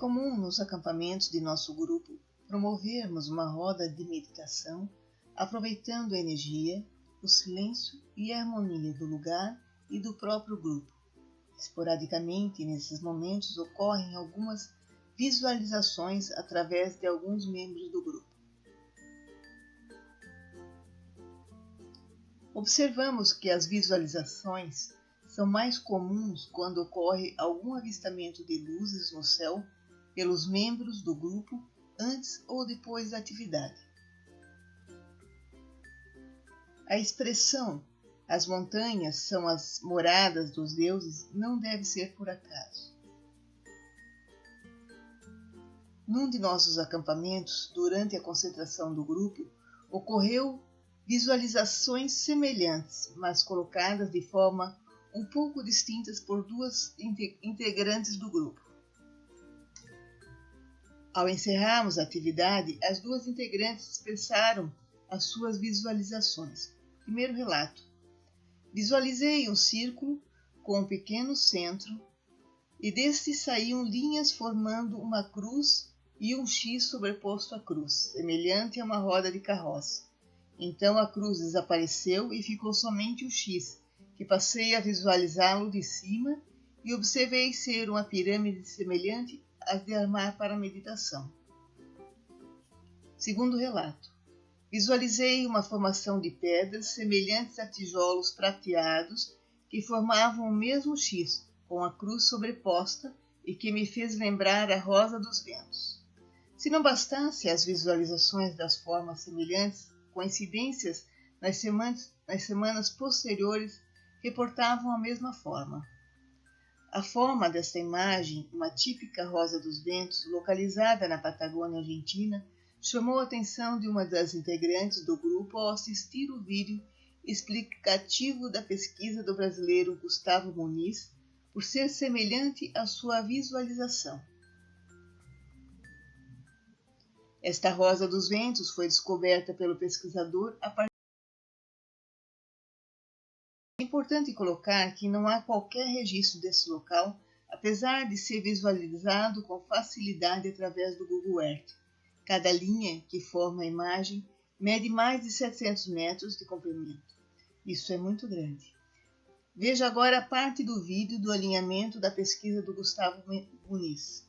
comum nos acampamentos de nosso grupo promovermos uma roda de meditação, aproveitando a energia, o silêncio e a harmonia do lugar e do próprio grupo. Esporadicamente, nesses momentos, ocorrem algumas visualizações através de alguns membros do grupo. Observamos que as visualizações são mais comuns quando ocorre algum avistamento de luzes no céu pelos membros do grupo antes ou depois da atividade. A expressão "as montanhas são as moradas dos deuses" não deve ser por acaso. Num de nossos acampamentos, durante a concentração do grupo, ocorreu visualizações semelhantes, mas colocadas de forma um pouco distintas por duas integrantes do grupo. Ao encerrarmos a atividade, as duas integrantes expressaram as suas visualizações. Primeiro relato: visualizei um círculo com um pequeno centro e deste saíam linhas formando uma cruz e um X sobreposto à cruz, semelhante a uma roda de carroça. Então a cruz desapareceu e ficou somente o X, que passei a visualizá-lo de cima e observei ser uma pirâmide semelhante às de armar para a meditação. Segundo relato: visualizei uma formação de pedras semelhantes a tijolos prateados que formavam o mesmo X, com a cruz sobreposta e que me fez lembrar a rosa dos ventos. Se não bastasse as visualizações das formas semelhantes, coincidências nas semanas posteriores reportavam a mesma forma. A forma desta imagem, uma típica rosa dos ventos, localizada na Patagônia Argentina, chamou a atenção de uma das integrantes do grupo ao assistir o vídeo explicativo da pesquisa do brasileiro Gustavo Muniz, por ser semelhante à sua visualização. Esta rosa dos ventos foi descoberta pelo pesquisador a partir. É importante colocar que não há qualquer registro desse local, apesar de ser visualizado com facilidade através do Google Earth. Cada linha que forma a imagem mede mais de 700 metros de comprimento. Isso é muito grande. Veja agora parte do vídeo do alinhamento da pesquisa do Gustavo Muniz.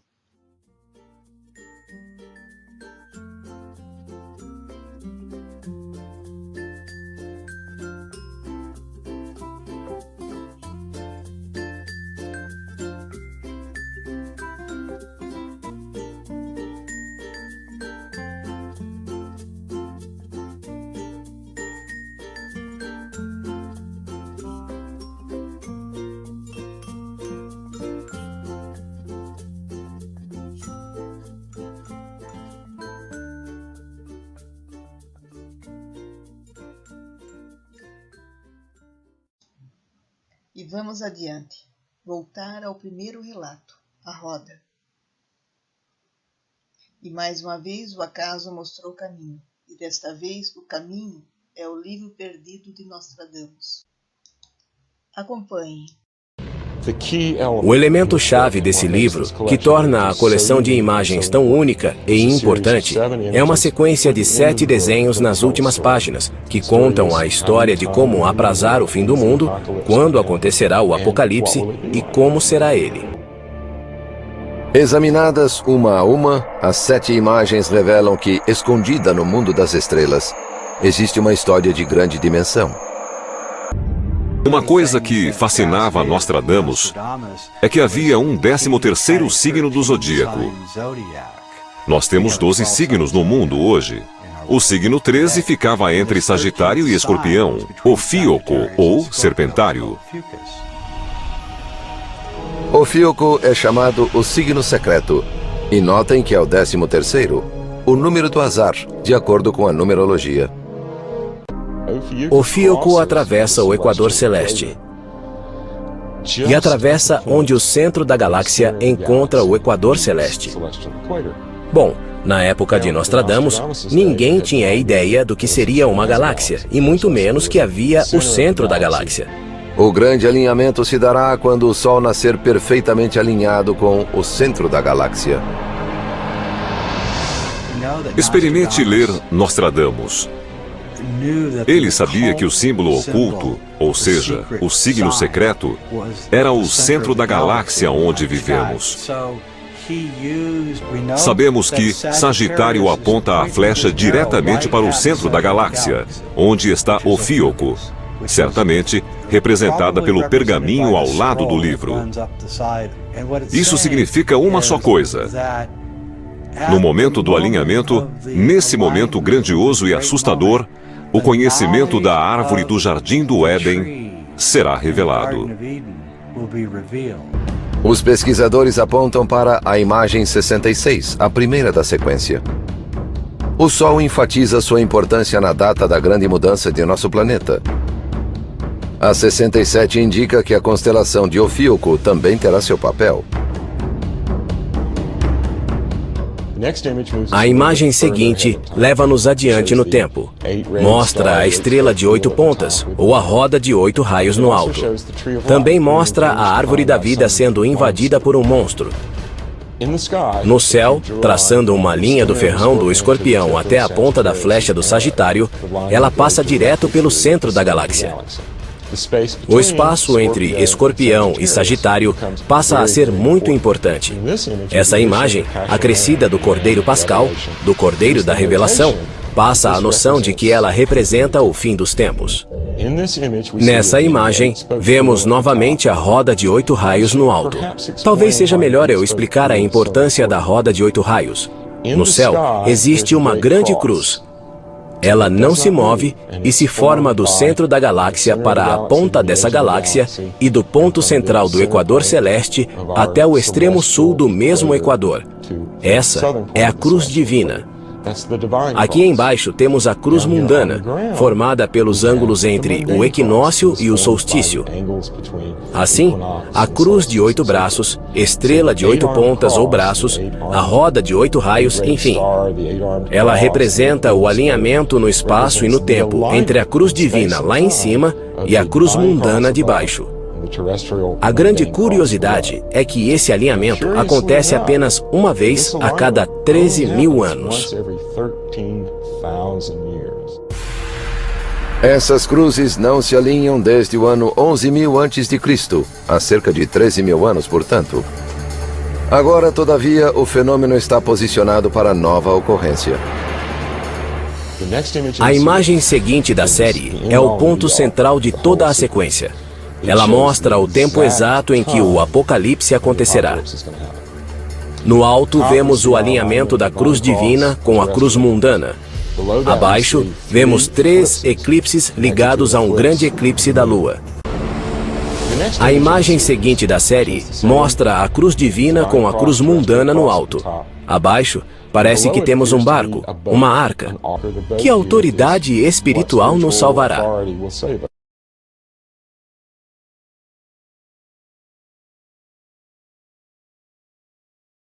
E vamos adiante. Voltar ao primeiro relato, a roda. E mais uma vez o acaso mostrou o caminho, e desta vez o caminho é o livro perdido de Nostradamus. Acompanhe. O elemento-chave desse livro, que torna a coleção de imagens tão única e importante, é uma sequência de 7 desenhos nas últimas páginas, que contam a história de como aprazar o fim do mundo, quando acontecerá o apocalipse e como será ele. Examinadas uma a uma, as 7 imagens revelam que, escondida no mundo das estrelas, existe uma história de grande dimensão. Uma coisa que fascinava Nostradamus é que havia um 13º signo do zodíaco. Nós temos 12 signos no mundo hoje. O signo 13 ficava entre Sagitário e Escorpião, Ofiuco ou Serpentário. Ofiuco é chamado o signo secreto, e notem que é o 13º, o número do azar, de acordo com a numerologia. Ofiuco atravessa o Equador Celeste e atravessa onde o centro da galáxia encontra o Equador Celeste. Bom, na época de Nostradamus, ninguém tinha ideia do que seria uma galáxia, e muito menos que havia o centro da galáxia. O grande alinhamento se dará quando o Sol nascer perfeitamente alinhado com o centro da galáxia. Experimente ler Nostradamus. Ele sabia que o símbolo oculto, ou seja, o signo secreto, era o centro da galáxia onde vivemos. Sabemos que Sagitário aponta a flecha diretamente para o centro da galáxia, onde está Ofiuco, certamente representada pelo pergaminho ao lado do livro. Isso significa uma só coisa. No momento do alinhamento, nesse momento grandioso e assustador, o conhecimento da árvore do Jardim do Éden será revelado. Os pesquisadores apontam para a imagem 66, a primeira da sequência. O Sol enfatiza sua importância na data da grande mudança de nosso planeta. A 67 indica que a constelação de Ofiuco também terá seu papel. A imagem seguinte leva-nos adiante no tempo. Mostra a estrela de 8 pontas, ou a roda de 8 raios no alto. Também mostra a árvore da vida sendo invadida por um monstro. No céu, traçando uma linha do ferrão do Escorpião até a ponta da flecha do Sagitário, ela passa direto pelo centro da galáxia. O espaço entre Escorpião e Sagitário passa a ser muito importante. Essa imagem, acrescida do Cordeiro Pascal, do Cordeiro da Revelação, passa a noção de que ela representa o fim dos tempos. Nessa imagem, vemos novamente a roda de 8 raios no alto. Talvez seja melhor eu explicar a importância da roda de 8 raios. No céu, existe uma grande cruz. Ela não se move e se forma do centro da galáxia para a ponta dessa galáxia e do ponto central do equador celeste até o extremo sul do mesmo equador. Essa é a cruz divina. Aqui embaixo temos a cruz mundana, formada pelos ângulos entre o equinócio e o solstício. Assim, a cruz de 8 braços, estrela de 8 pontas ou braços, a roda de 8 raios, enfim. Ela representa o alinhamento no espaço e no tempo entre a cruz divina lá em cima e a cruz mundana de baixo. A grande curiosidade é que esse alinhamento acontece apenas uma vez a cada 13.000 anos. Essas cruzes não se alinham desde o ano 11.000 a.C., há cerca de 13.000 anos, portanto. Agora, todavia, o fenômeno está posicionado para nova ocorrência. A imagem seguinte da série é o ponto central de toda a sequência. Ela mostra o tempo exato em que o Apocalipse acontecerá. No alto, vemos o alinhamento da cruz divina com a cruz mundana. Abaixo, vemos 3 eclipses ligados a um grande eclipse da Lua. A imagem seguinte da série mostra a cruz divina com a cruz mundana no alto. Abaixo, parece que temos um barco, uma arca. Que autoridade espiritual nos salvará?